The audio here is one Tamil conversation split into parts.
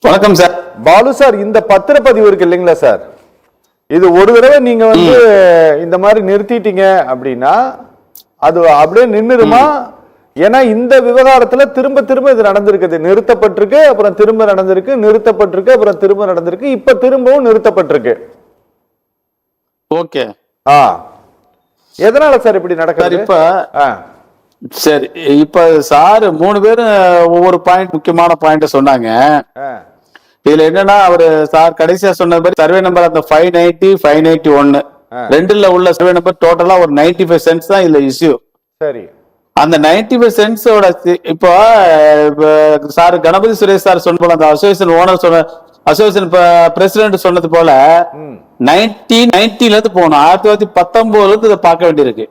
வணக்கம் சார். பாலு சார், இந்த பத்திரப்பதிவு இருக்கு இல்லைங்களா சார், இது ஒரு தடவை நீங்க இந்த மாதிரி நிறுத்திட்டீங்க அப்படின்னா அது அப்படியே நின்றுடுமா? ஏன்னா இந்த விவகாரத்துல திரும்ப திரும்ப இது நடந்திருக்குது. நிறுத்தப்பட்டிருக்கு, அப்புறம் திரும்ப நடந்திருக்கு, நிறுத்தப்பட்டிருக்கு, அப்புறம் திரும்ப நடந்திருக்கு, இப்ப திரும்பவும் நிறுத்தப்பட்டிருக்கு. ஓகே. எதனால சார் இப்படி நடக்குது? இப்ப சரி, இப்ப சார் 3 பேரும் ஒவ்வொரு பாயிண்ட், முக்கியமான பாயிண்ட் சொன்னாங்க. இதுல என்னன்னா, அவரு சார் கடைசியா சொன்ன மாதிரி சர்வே நம்பர் அந்த 590 591 ரெண்டுல உள்ள சர்வே நம்பர் டோட்டலா ஒரு 95 சென்ட்ஸ் தான் இதுல இஷ்யூ. சரி, அந்த 95 சென்ட்ஸோட இப்போ சார் கணபதி சுரேஷ் சார் சொன்ன போல, அந்த அசோசியேஷன் ஓனர் சொன்ன, அசோசியேஷன் பிரசிடென்ட் சொன்னது போல 1990ல இருந்து போகணும். 1919ல இருந்து இதை பார்க்க வேண்டியிருக்கு.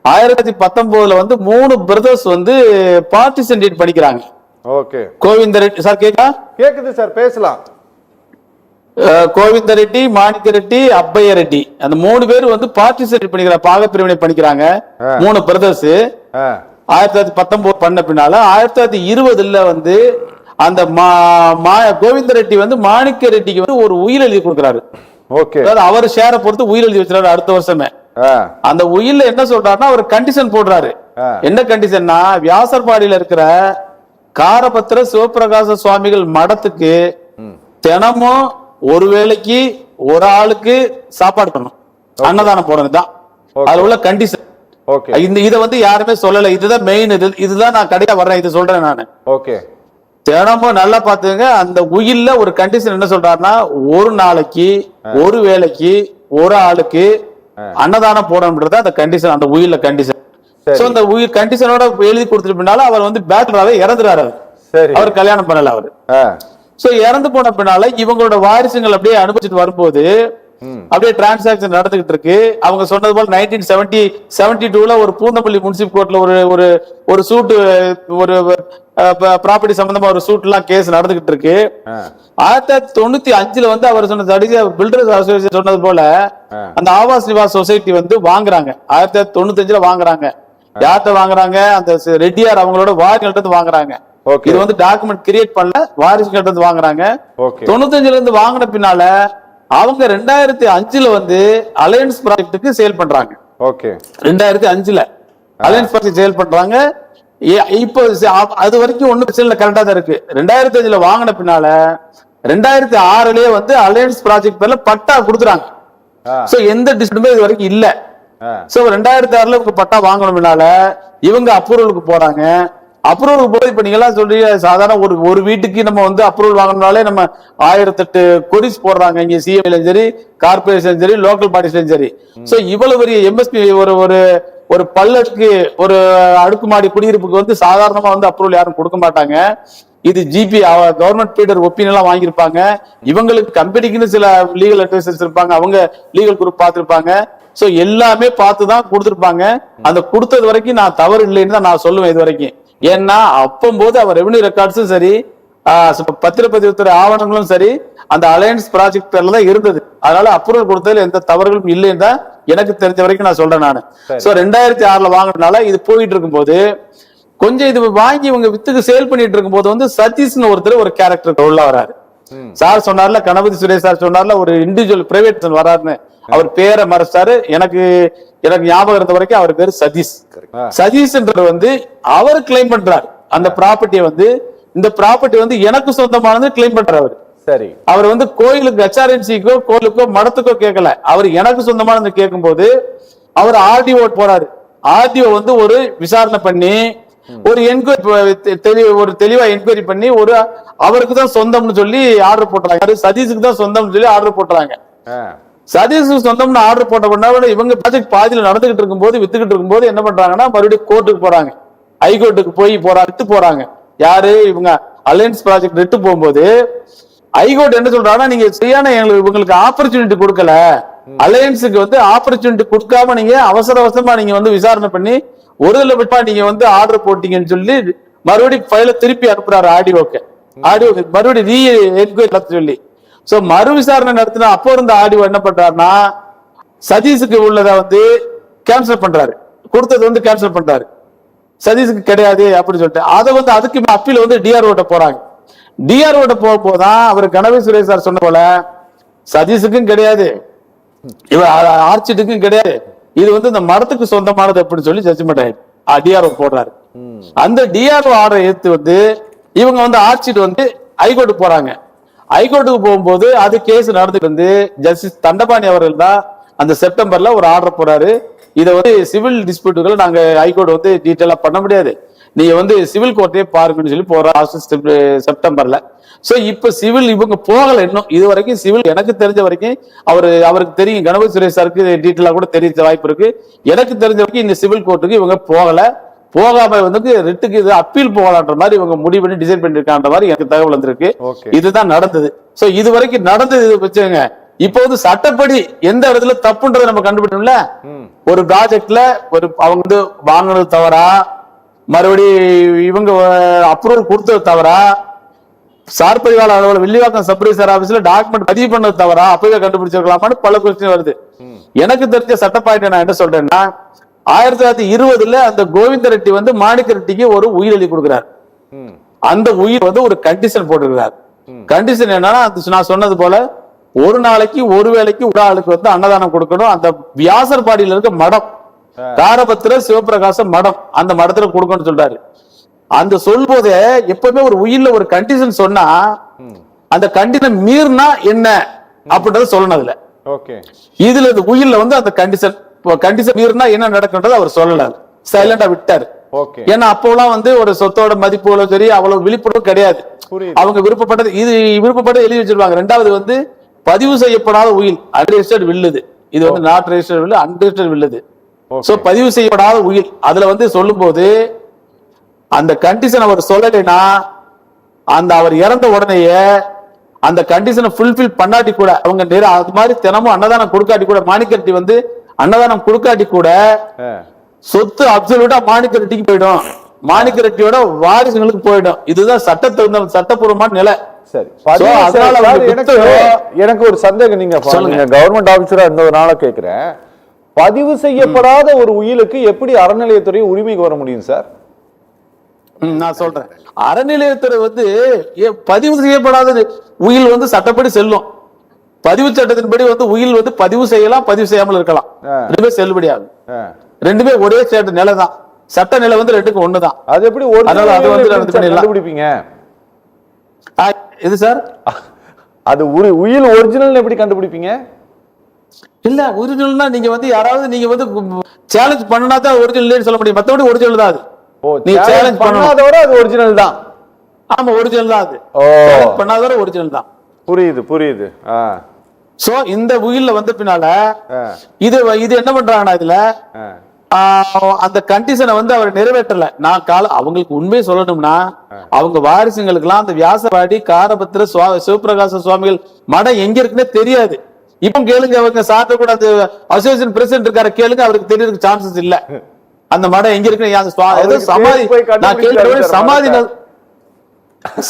1919ல 3 பிரதர்ஸ் பார்ட்டிஷன் டீட் படிக்கிறாங்க. ஓகே. கோவிந்த ரெட்டி சார் கேக்குது சார், பேசலாம். கோவிந்த ரெட்டி, மாணிக்க ரெட்டி, அப்பைய ரெட்டி, அந்த 3 பேர் பார்ட்டிஷன் டீட் பண்ணிக்கிறாங்க, பாகப்பிரிவினை பண்ணிக்கிறாங்க. 3 பிரதர்ஸ் 1919 பண்ண பின்னால 1920ல அந்த கோவிந்த ரெட்டி மாணிக்க ரெட்டிக்கு ஒரு உயில் எழுதி கொடுக்கிறாரு. ஓகே. அவர் ஷேரை பொறுத்து உயில் எழுதி வச்சிருக்காரு அடுத்த வருஷமே. அந்த உயில்ல என்ன சொல்றாருன்னா, அவர் கண்டிஷன் போடுறாரு. என்ன கண்டிஷன்னா, வியாசர்பாடியில இருக்கிற காரபத்திர சிவபிரகாச சுவாமிகள் மடத்துக்கு தினமும் ஒரு வேளைக்கு ஒரு ஆளுக்கு சாப்பாடு பண்ணணும், அன்னதானம் போறதுதான் அதுல உள்ள கண்டிஷன். இத யாருமே சொல்லல, இதுதான் மெயின். இதுதான் நான் கடையா வர்றேன், இது சொல்றேன் நானு. ஓகே. தினமும் நல்லா பாத்துங்க. அந்த உயில்ல ஒரு கண்டிஷன் என்ன சொல்றாருன்னா, ஒரு நாளைக்கு ஒரு வேளைக்கு ஒரு ஆளுக்கு அன்னதானம் போடணும்ன்றது அந்த கண்டிஷன், அந்த உயில்ல கண்டிஷன். அந்த உயிர் கண்டிஷனோட எழுதி கொடுத்துட்டு பின்னால அவர் பேட்டராவே இறந்துறாரு. அவர் கல்யாணம் பண்ணல அவரு. இறந்து போன பின்னால இவங்களோட வாரிசுகள் அப்படியே அனுபவிச்சுட்டு வரும்போது அப்படியே டிரான்சாக்சன் நடந்துகிட்டு இருக்கு. அவங்க சொன்னது போல 1972ல ஒரு பூந்தமல்லி முனிசிபல் கோர்ட்ல ஒரு சூட்டு, ஒரு ப்ராப்பர்ட்டி சம்பந்தமா ஒரு சூட் எல்லாம் கேஸ் நடந்துகிட்டு இருக்கு. 1995ல அவர் சொன்ன பில்டர்ஸ் அசோசியேஷன் சொன்னது போல அந்த ஆவாஸ் நிவாஸ் சொசைட்டி வாங்குறாங்க. 1995ல வாங்குறாங்க. யார்கிட்ட வாங்குறாங்க? அந்த ரெட்டியார் அவங்களோட வாரிசுகிட்ட வாங்குறாங்க. இது டாக்குமெண்ட் கிரியேட் பண்ணல, வாரிசுகிட்ட வாங்குறாங்க. 95ல இருந்து வாங்கின பின்னால அவங்க 2005ல அலையன்ஸ் ப்ராஜெக்ட்டுக்கு சேல் பண்றாங்க. ஓகே. 2005ல அலையன்ஸ் ப்ராஜெக்ட் சேல் பண்றாங்க. இப்போ அது வரைக்கும் ஒண்ணு பிரச்சனை கரெக்டா தான் இருக்கு. 2005ல வாங்கின பின்னால 2006லயே அலையன்ஸ் ப்ராஜெக்ட் பேர்ல பட்டா கொடுத்துறாங்க. எந்த டிஸ்பியூட்டும் இது வரைக்கும் இல்ல. 2006ல பட்டா வாங்கணும்னால இவங்க அப்ரூவலுக்கு போறாங்க. அப்ரூவலுக்கு போய் இப்ப நீங்க எல்லாம் சொல்லி சாதாரண ஒரு வீட்டுக்கு நம்ம அப்ரூவல் வாங்கணும்னாலே நம்ம 1008 கொரிஸ் போடுறாங்க. இங்க சிஎம்லயும் சரி, கார்பரேஷன் சரி, லோக்கல் பாடிஸ்லயும் சரி. இவ்வளவு பெரிய எம்எஸ்பி ஒரு பல்லடுக்கு ஒரு அடுக்குமாடி குடியிருப்புக்கு சாதாரணமா அப்ரூவல் யாரும் கொடுக்க மாட்டாங்க. இது ஜிபி கவர்மெண்ட் பீடர் ஒப்பீனியன் எல்லாம் வாங்கியிருப்பாங்க. இவங்களுக்கு கம்பெனிக்குன்னு சில லீகல் அட்வைசர்ஸ் இருப்பாங்க, அவங்க லீகல் குரூப் பார்த்திருப்பாங்க. எல்லாமே பார்த்துதான் கொடுத்திருப்பாங்க. அந்த கொடுத்தது வரைக்கும் நான் தவறு இல்லைன்னு தான் நான் சொல்லுவேன் இது வரைக்கும். ஏன்னா அப்பம்போது அவர் ரெவென்யூ ரெக்கார்ட்ஸும் சரி, பத்திரப்பதிவுத்துறை ஆவணங்களும் சரி அந்த அலையன்ஸ் ப்ராஜெக்ட் பேர்ல தான் இருந்தது. அதனால அப்ரூவல் கொடுத்ததுல எந்த தவறுகளும் இல்லைன்னு தான் எனக்கு தெரிஞ்ச வரைக்கும் நான் சொல்றேன் நானு. 2006ல வாங்கினால இது போயிட்டு இருக்கும்போது கொஞ்சம் இது வாங்கி இவங்க வித்துக்கு சேல் பண்ணிட்டு இருக்கும்போது சதீஷ்னு ஒருத்தர் ஒரு கேரக்டர் உள்ள வராரு. சார் சொன்னார்ல, கணபதி சுரேஷ் சார் சொன்னார்ல, ஒரு இண்டிவிஜுவல் பிரைவேட் வராருன்னு. அவர் பேரை மறைச்சாரு. எனக்கு ஞாபகம் இருந்த வரைக்கும் அவர் பேரு சதீஷ். சதீஷ்ன்றது அவர் கிளைம் பண்றாரு அந்த ப்ராப்பர்ட்டியை இந்த ப்ராப்பர்ட்டி எனக்கு சொந்தமானது கிளைம் பண்றாரு அவர். சரி. அவர் கோயிலுக்கு ஹெச்ஆர்என்சிக்கோ கோயிலுக்கோ மடத்துக்கோ கேட்கல, அவர் எனக்கு சொந்தமானது கேட்கும் போது அவர் ஆர்டிஓ போறாரு. ஆர்டிஓ ஒரு விசாரணை பண்ணி ஒரு என்கொயரி, ஒரு தெளிவா என்கொயரி பண்ணி அவருக்கு தான் சொந்தம்னு சொல்லி ஆர்டர் போட்டுறாங்க. சதீஷுக்கு தான் சொந்தம்னு சொல்லி ஆர்டர் போட்டுறாங்க. சதீஷுக்கு சொந்தம்னு ஆர்டர் போட்ட பண்ண இவங்க ப்ராஜெக்ட் பாதியில நடந்துகிட்டு இருக்கும்போது, வித்துக்கிட்டு இருக்கும்போது என்ன பண்றாங்கன்னா, மறுபடியும் கோர்ட்டுக்கு போறாங்க. ஹைகோர்ட்டுக்கு விட்டு போறாங்க. யாரு? இவங்க அலையன்ஸ் ப்ராஜெக்ட் விட்டு போகும்போது ஹைகோர்ட் என்ன சொல்றாங்கன்னா, நீங்க சரியான இவங்களுக்கு ஆப்பர்ச்சுனிட்டி கொடுக்கல, அலையன்ஸுக்கு ஆப்பர்ச்சுனிட்டி கொடுக்காம நீங்க அவசரமா நீங்க விசாரணை பண்ணி ஒரு லட்சமா நீங்க ஆர்டர் போட்டீங்கன்னு சொல்லி மறுபடியும் ஃபைல திருப்பி அனுப்புறாரு ஆடியோக்கு. மறுபடியும் ரீ என்கொயரி நடத்த சொல்லி மறு விசாரணை நடத்தின அப்போ இருந்த ஆடியோ என்ன பண்றாருன்னா, சதீஷுக்கு உள்ளதை கேன்சல் பண்றாரு. கொடுத்தது கேன்சல் பண்றாரு. சதீஷுக்கு கிடையாது அப்படின்னு சொல்லிட்டு அதை அதுக்கு அப்பீல் டிஆர்ஓ போறாங்க. டிஆர்ஓட போகும்போதுதான் அவர் கணபதி சுரேஷ் சார் சொன்ன போல சதீஷுக்கும் கிடையாது, இவர் ஆர்ச்சிட்டுக்கும் கிடையாது, இது வந்து இந்த மரத்துக்கு சொந்தமானது அப்படின்னு சொல்லி ஜட்ஜ்மெண்ட் டிஆர்ஓ போடுறாரு. அந்த டிஆர்ஓ ஆர்டரை எடுத்து வந்து இவங்க வந்து ஆர்ச்சிட்டு வந்து ஹைகோர்ட்டுக்கு போறாங்க. ஹைகோர்ட்டுக்கு போகும்போது அது கேஸ் நடந்துட்டு வந்து ஜஸ்டிஸ் தண்டபாணி அவர்கள் தான் அந்த செப்டம்பர்ல ஒரு ஆர்டர் போறாரு. இதை வந்து சிவில் டிஸ்பியூட்டுகளை நாங்க ஹைகோர்ட் வந்து டீட்டெயிலா பண்ண முடியாது, நீங்க வந்து சிவில் கோர்ட்டே பாருங்கன்னு சொல்லி போற செப்டம்பர்ல. சோ இப்ப சிவில் இவங்க போகல இன்னும், இது வரைக்கும் சிவில் எனக்கு தெரிஞ்ச வரைக்கும் அவருக்கு தெரியும், கணபதி சுரேஷ் சாருக்கு டீட்டெயிலா கூட தெரிய வாய்ப்பு இருக்கு. எனக்கு தெரிஞ்ச வரைக்கும் இந்த சிவில் கோர்ட்டுக்கு இவங்க போகல, போகாம வந்து ரிட்டுக்கு இது அப்பீல் போகலான்ற மாதிரி இவங்க முடிவு பண்ணி டிசைட் பண்ணிருக்கான்ற மாதிரி எனக்கு தகவல் வந்திருக்கு. இதுதான் நடந்தது. சோ இது வரைக்கும் நடந்தது வச்சுங்க. இப்ப வந்து சட்டப்படி எந்த இடத்துல தப்புன்றதை நம்ம கண்டுபிடிக்கணும்ல. ஒரு ப்ராஜெக்ட்ல அவங்க வந்து வாங்கினது தவறா, மறுபடி இவங்க அப்ரூவல் கொடுத்தது தவறா, சார் பதிவாளர் அலுவலகம் வில்லிவாக்கம் சப் ரிஜிஸ்டர் ஆபீஸ்ல டாக்குமெண்ட் பதிவு பண்ணது தவறா, அப்பவே கண்டுபிடிச்சிருக்கலாமான்னு பல கொஸ்டின் வருது. எனக்கு தெரிஞ்ச சட்ட பாயிண்ட் நான் என்ன சொல்றேன்னா, 1920 அந்த கோவிந்த ரெட்டி வந்து மாணிக்க ரெட்டிக்கு ஒரு உயிர் எழுதி கொடுக்கிறார். அந்த உயிர் வந்து ஒரு கண்டிஷன் போட்டிருக்கிறார். கண்டிஷன் என்னன்னா, நான் சொன்னது போல ஒரு நாளைக்கு ஒரு வேளைக்கு ஒரு ஆளுக்கு வந்து அன்னதானம் கொடுக்கணும். அந்த வியாசர்பாடியில இருக்க மடம், தாரபத்திர சிவபிரகாச மடம், அந்த மடத்துல கொடுக்கணும்னு சொல்றாரு. அந்த சொல்போதே எப்பவுமே ஒரு உயிர்ல ஒரு கண்டிஷன் சொன்னா அந்த கண்டிஷன் மீறினா என்ன அப்படின்றத சொல்லணும். அதுல இதுல இந்த உயிர்ல வந்து அந்த கண்டிஷன் மீறினா என்ன நடக்குன்றது அவர் சொல்லல, சைலண்டா விட்டாரு. ஏன்னா அப்போலாம் வந்து ஒரு சொத்தோட மதிப்பு சரி அவ்வளவு விழிப்புணர்வு கிடையாது. அவங்க விருப்பப்பட்டது எழுதி வச்சிருவாங்க. ரெண்டாவது வந்து பதிவு செய்யப்படாத உயில், அன்ரெஜிஸ்டர்ட் வில்லுது. இது வந்து நாட் ரெஜிஸ்டர்ட் வில்லு, அன்ரெஜிஸ்டர்ட் வில்லுது. சோ பதிவு செய்யப்படாத உயில் அதுல வந்து சொல்லும் போது அந்த கண்டிஷன் அவர் சொல்லலைன்னா அந்த அவர் இறந்த உடனேயே அந்த கண்டிஷனை ஃபுல்ஃபில் பண்ணாட்டி கூட அவங்க அது மாதிரி தினமும் அன்னதானம் கொடுக்காட்டி கூட, மாணிக்கரெட்டி வந்து அன்னதானம் கொடுக்காட்டி கூட சொத்து அப்சல்யூட்டா மாணிக்கரெட்டிக்கு போயிடும், மாணிக்கரெட்டியோட வாரிசுகளுக்கு போயிடும். இதுதான் சட்டப்பூர்வமான நிலை. சரி, எனக்கு ஒரு சந்தேகம், நீங்க கவர்மெண்ட் ஆபீசரா இருந்ததுனால கேக்குறேன், பதிவு செய்யப்படாத ஒரு உயிலுக்கு எப்படி அறநிலையத்துறை உரிமைக்கு வர முடியும் சார்? நான் சொல்றேன், அறநிலையத்துறை வந்து பதிவு செய்யப்படாத உயில் வந்து சட்டப்படி செல்லும். பதிவு சட்டத்தின்படி வந்து உயில் வந்து பதிவு செய்யலாம், பதிவு செய்யாமல் இருக்கலாம், ரெண்டுமே செல்லுபடியாகும். ரெண்டுமே ஒரே நிலை தான், சட்ட நிலை வந்து ரெண்டுக்கும் ஒண்ணுதான். அது எப்படி கண்டுபிடிப்பீங்க? இது சார் அது உயில் ஒரிஜினல் எப்படி கண்டுபிடிப்பீங்க? இல்ல ஒரிஜினல்னா நீங்க வந்து யாராவது நீங்க வந்து சேலஞ்ச் பண்ணனா தான் ஒரிஜினல் சொல்ல முடியும், மத்தபடி ஒரிஜினல் தான் அது. நீ சேலஞ்ச் பண்ணாதவரை அது ஒரிஜினல் தான். ஆமா ஒரிஜினல் தான் அது, பண்ணாதவரை ஒரிஜினல் தான். புரியுது. சோ இந்த உயில்ல வந்து பின்னால இது என்ன பண்றாங்கன்னா இதுல அந்த கண்டிஷனை வந்து அவர் நிறைவேற்றல. நான் அவங்களுக்கு உண்மையை சொல்லணும்னா அவங்க வாரிசுங்களுக்கு எல்லாம் அந்த வியாசபாடி காரபத்திர சிவபிரகாச சுவாமிகள் மடம் எங்க இருக்குன்னே தெரியாது. இப்ப கேளுங்க, அவங்க சாத்த கூட அந்த அசோசியேஷன் பிரசிடென்ட் இருக்காரு, கேளுங்க, அவருக்கு தெரியறதுக்கு சான்சஸ் இல்ல அந்த மடம் எங்க இருக்கு. சமாதி நான் கேள்வி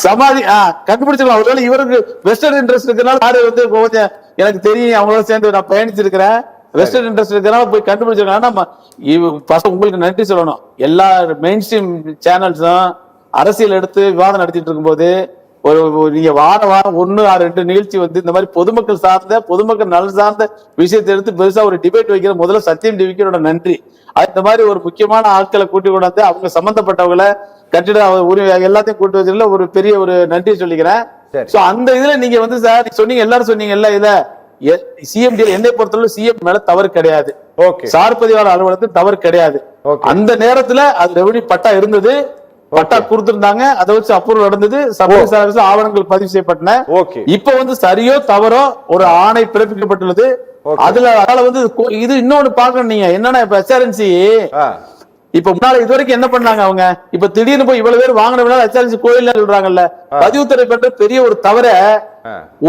சமாதி கண்டுபிடிச்சிருக்கலாம். ஒருவேளை இவருக்கு வெஸ்டர்ன் இன்ட்ரெஸ்ட் இருக்கிறனால வந்து கொஞ்சம் எனக்கு தெரியும், அவங்களோட சேர்ந்து நான் பயணிச்சிருக்கிறேன், வெஸ்டர்ன் இன்ட்ரெஸ்ட் இருக்கிறனால போய் கண்டுபிடிச்சிருக்காங்க. உங்களுக்கு நன்றி சொல்லணும். எல்லா மெயின் ஸ்ட்ரீம் சேனல்ஸும் அரசியல் எடுத்து விவாதம் நடத்திட்டு இருக்கும்போது நீங்க வாரம் 1-2 நிகழ்ச்சி வந்து இந்த மாதிரி பொதுமக்கள் நலன் சார்ந்த விஷயத்தை எடுத்து பெருசா ஒரு டிபேட் வைக்கிற முதல்ல சத்தியம் டிவிக்கோட நன்றி. இந்த மாதிரி ஒரு முக்கியமான ஆட்களை கூட்டி கொண்டாந்து அவங்க சம்பந்தப்பட்டவங்களை கட்டிட எல்லாத்தையும் கூட்டி வச்சதுல ஒரு பெரிய ஒரு நன்றியை சொல்லிக்கிறேன். அந்த இதுல நீங்க வந்து சார் சொன்னீங்க, எல்லாரும் சொன்னீங்கல்ல, இதுல சிஎம்டி என்னை பொறுத்தவரை சிஎம் மேல தவறு கிடையாது, சார் பதிவாளர் அலுவலகத்தில் தவறு கிடையாது. அந்த நேரத்துல அது ரெவன்யூ பட்டா இருந்தது, பட்டா கொடுத்திருந்தாங்க, அதை வச்சு அப்ரூவல் நடந்தது, சர்வீஸ் ஆவணங்கள் பதிவு செய்யப்பட்டன. இப்ப வந்து சரியோ தவறோ ஒரு ஆணை பிறப்பிக்கப்பட்டுள்ளது. அதனால வந்து இது இன்னொன்னு பாக்கணும் நீங்க என்னன்னா, இப்ப எஸ்ஆர்என்சி இப்ப முன்னால இது வரைக்கும் என்ன பண்ணாங்க அவங்க, இப்ப திடீர்னு போய் இவ்வளவு பேர் வாங்கின எஸ்ஆர்என்சி கோயில் சொல்றாங்கல்ல, பதிவுத்துறை பண்ற பெரிய ஒரு தவிர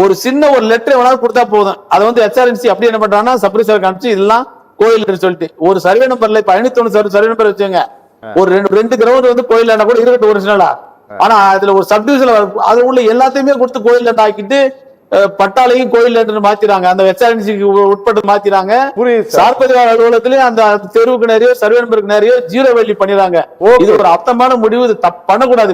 ஒரு சின்ன ஒரு லெட்டர் எவனாவது கொடுத்தா போதும், அதை வந்து எஸ்ஆர்என்சி அப்படி என்ன பண்றாங்கன்னா சப்ரிசர் காமிச்சு இதெல்லாம் கோயில் சொல்லிட்டு ஒரு சர்வே நம்பர்ல இப்ப 590 சர்வே நம்பர் வச்சுங்க, ஒரு 2 கிரவுண்ட் வந்து கோயில் கூட இருக்கட்டும் ஒரிஜினலா, ஆனா அதுல ஒரு சப்டிவிஷன் அதுல உள்ள எல்லாத்தையுமே கொடுத்து கோயில் ஆக்கிட்டு பட்டாளையும் கோயில் மாத்திராங்க, அந்த எஸ்ஆர்என்சிக்கு உட்பட்டு மாத்திராங்க. சார் பதிவாளர் அலுவலகத்திலேயே அந்த தெருவுக்கு நிறைய சர்வே நம்பருக்கு நிறைய ஜீரோ வேல்யூ பண்ணிடுறாங்க. இது ஒரு அர்த்தமான முடிவு, இது பண்ணக்கூடாது.